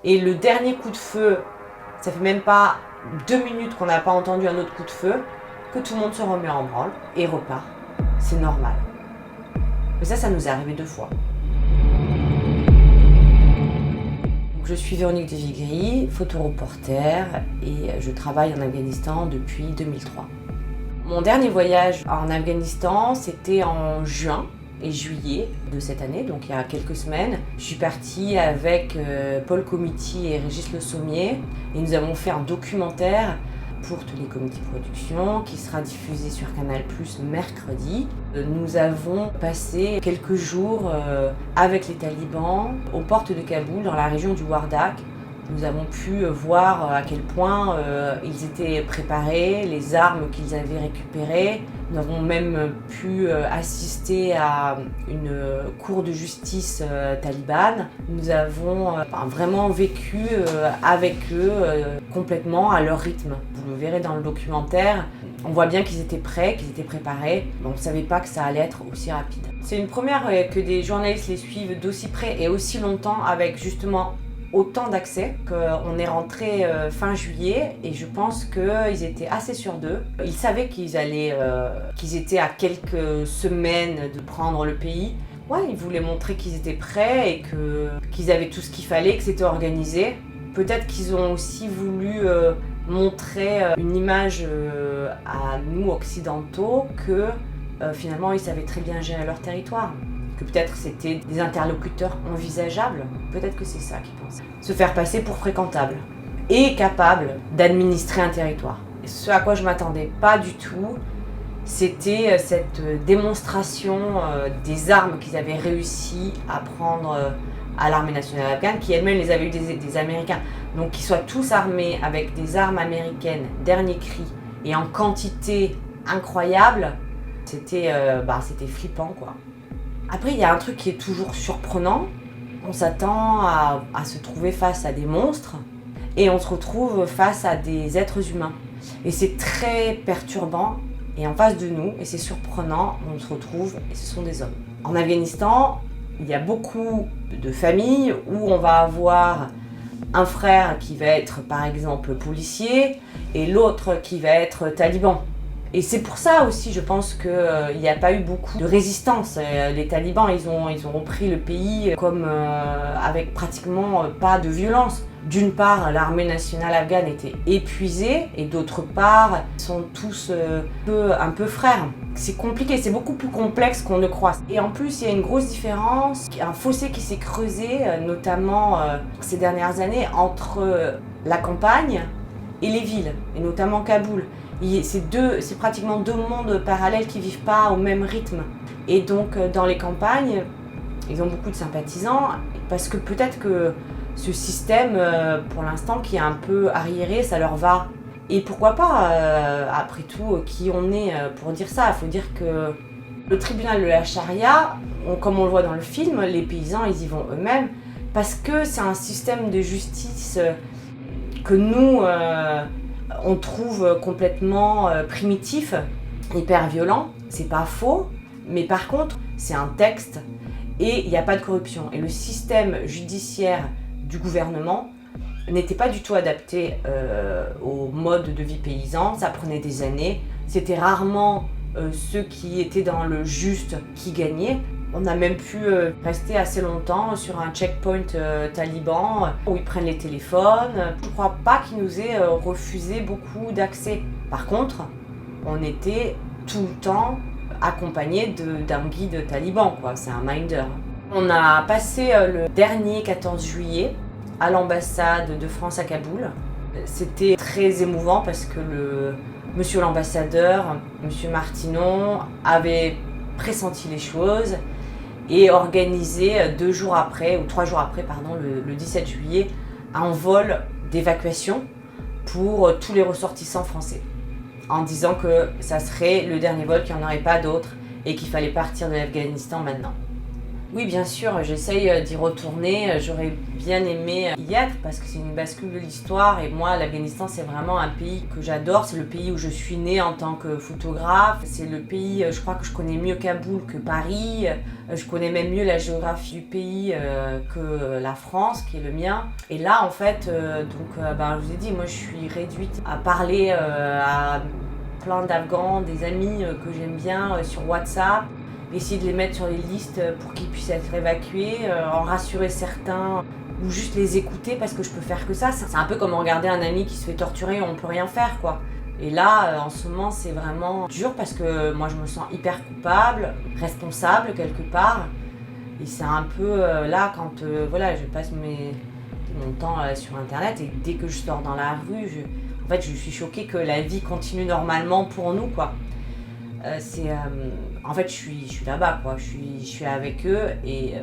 Et le dernier coup de feu, ça fait même pas 2 minutes qu'on n'a pas entendu un autre coup de feu, que tout le monde se remet en branle et repart. C'est normal. Mais ça nous est arrivé 2 fois. Je suis Véronique de Vigry, photoreporter, et je travaille en Afghanistan depuis 2003. Mon dernier voyage en Afghanistan, c'était en juin et juillet de cette année, donc il y a quelques semaines. Je suis partie avec Paul Comiti et Régis Le Sommier, et nous avons fait un documentaire pour tous les comités de production qui sera diffusé sur Canal+ mercredi. Nous avons passé quelques jours avec les talibans aux portes de Kaboul, dans la région du Wardak. Nous avons pu voir à quel point ils étaient préparés, les armes qu'ils avaient récupérées. Nous avons même pu assister à une cour de justice talibane. Nous avons vraiment vécu avec eux complètement à leur rythme. Vous le verrez dans le documentaire, on voit bien qu'ils étaient prêts, qu'ils étaient préparés. On ne savait pas que ça allait être aussi rapide. C'est une première que des journalistes les suivent d'aussi près et aussi longtemps, avec justement autant d'accès. On est rentré fin juillet et je pense qu'ils étaient assez sûrs d'eux. Ils savaient qu'ils étaient à quelques semaines de prendre le pays. Ouais, ils voulaient montrer qu'ils étaient prêts et qu'ils avaient tout ce qu'il fallait, que c'était organisé. Peut-être qu'ils ont aussi voulu montrer une image à nous occidentaux que finalement ils savaient très bien gérer leur territoire. Que peut-être c'était des interlocuteurs envisageables, peut-être que c'est ça qu'ils pensaient. Se faire passer pour fréquentable et capable d'administrer un territoire. Et ce à quoi je ne m'attendais pas du tout, c'était cette démonstration des armes qu'ils avaient réussi à prendre à l'armée nationale afghane, qui elle-même les avait eu des Américains. Donc qu'ils soient tous armés avec des armes américaines, dernier cri, et en quantité incroyable, c'était flippant, quoi. Après, il y a un truc qui est toujours surprenant. On s'attend à se trouver face à des monstres et on se retrouve face à des êtres humains. Et c'est très perturbant. Et en face de nous, et c'est surprenant, on se retrouve et ce sont des hommes. En Afghanistan, il y a beaucoup de familles où on va avoir un frère qui va être par exemple policier et l'autre qui va être taliban. Et c'est pour ça aussi, je pense qu'il n'y a pas eu beaucoup de résistance. Les talibans, ils ont repris le pays comme avec pratiquement pas de violence. D'une part, l'armée nationale afghane était épuisée et d'autre part, ils sont tous un peu frères. C'est compliqué, c'est beaucoup plus complexe qu'on ne croit. Et en plus, il y a une grosse différence, un fossé qui s'est creusé, notamment ces dernières années, entre la campagne et les villes, et notamment Kaboul. C'est pratiquement 2 mondes parallèles qui ne vivent pas au même rythme. Et donc, dans les campagnes, ils ont beaucoup de sympathisants, parce que peut-être que ce système, pour l'instant, qui est un peu arriéré, ça leur va. Et pourquoi pas, après tout, qui on est pour dire ça. Il faut dire que le tribunal de la charia, comme on le voit dans le film, les paysans, ils y vont eux-mêmes, parce que c'est un système de justice que nous, on trouve complètement primitif, hyper violent. C'est pas faux, mais par contre, c'est un texte et il n'y a pas de corruption. Et le système judiciaire du gouvernement n'était pas du tout adapté au mode de vie paysan. Ça prenait des années. C'était rarement ceux qui étaient dans le juste qui gagnaient. On a même pu rester assez longtemps sur un checkpoint taliban où ils prennent les téléphones. Je ne crois pas qu'ils nous aient refusé beaucoup d'accès. Par contre, on était tout le temps accompagné d'un guide taliban, quoi. C'est un minder. On a passé le dernier 14 juillet à l'ambassade de France à Kaboul. C'était très émouvant parce que monsieur l'ambassadeur, monsieur Martinon, avait pressenti les choses et organisé 2 jours après, ou 3 jours après, le 17 juillet, un vol d'évacuation pour tous les ressortissants français, en disant que ça serait le dernier vol, qu'il n'y en aurait pas d'autres et qu'il fallait partir de l'Afghanistan maintenant. Oui, bien sûr, j'essaye d'y retourner. J'aurais bien aimé y être parce que c'est une bascule de l'histoire. Et moi, l'Afghanistan, c'est vraiment un pays que j'adore. C'est le pays où je suis née en tant que photographe. C'est le pays, je crois que je connais mieux Kaboul que Paris. Je connais même mieux la géographie du pays que la France, qui est le mien. Et là, en fait, je vous ai dit, moi, je suis réduite à parler à plein d'Afghans, des amis que j'aime bien sur WhatsApp. Essayer de les mettre sur les listes pour qu'ils puissent être évacués, en rassurer certains ou juste les écouter parce que je peux faire que ça. C'est un peu comme regarder un ami qui se fait torturer, on peut rien faire quoi. Et là, en ce moment, c'est vraiment dur parce que moi je me sens hyper coupable, responsable quelque part. Et c'est un peu là quand je passe mon temps sur internet et dès que je sors dans la rue, je suis choquée que la vie continue normalement pour nous quoi. En fait, je suis là-bas, quoi. Je suis avec eux et